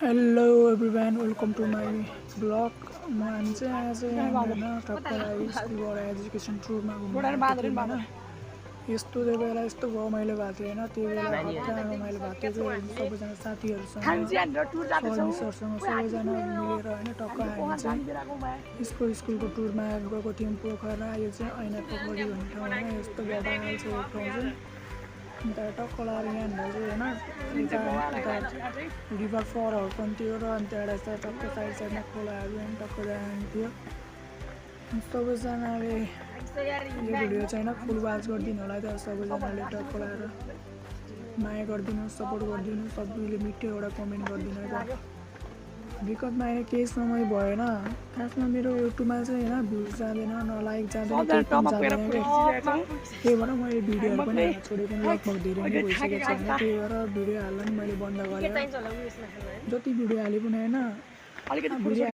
hello everyone welcome to my blog हामी चाहिँ आज होइन टक्कर स्कुलबाट एजुकेसन टुरमा घुम्नु होइन यस्तो बेला यस्तो रमाइलो भएको थियो होइन त्यो बेला हप्ता रमाइलो भएको थियो सबैजना साथीहरूसँग सरसँग सबैजना मिलेर होइन टक्क हामी चाहिँ स्कुलको टुरमा गएको थियौँ पोखरा यो चाहिँ ऐना पोखरी भन्ने ठाउँ होइन यस्तो बडाल छ यो ठाउँ चाहिँ अन्त टक्क लाएर यहाँनिर चाहिँ होइन रिभर फरहरू पनि थियो र अन्त एउटा चाहिँ टक्क साइडमा खोलाहरू पनि टक्क जान्थ्यो सबैजनाले यो भिडियो चाहिँ होइन फुल वाच गरिदिनु होला त सबैजनाले टक्क लाएर माया गरिदिनु सपोर्ट गरिदिनु सबैले मिठो एउटा कमेन्ट गरिदिनु है विगतमा अहिले केही समय भएन खासमा मेरो युट्युबमा चाहिँ होइन भ्युज जाँदैन न लाइक जाँदैन त्यही भएर मैले भिडियोहरू पनि हाल्न छोडेको लगभग धेरै नै भइसकेको छ होइन त्यही भएर भिडियो हाल्न नि मैले बन्द गरेँ जति भिडियो हाले पनि होइन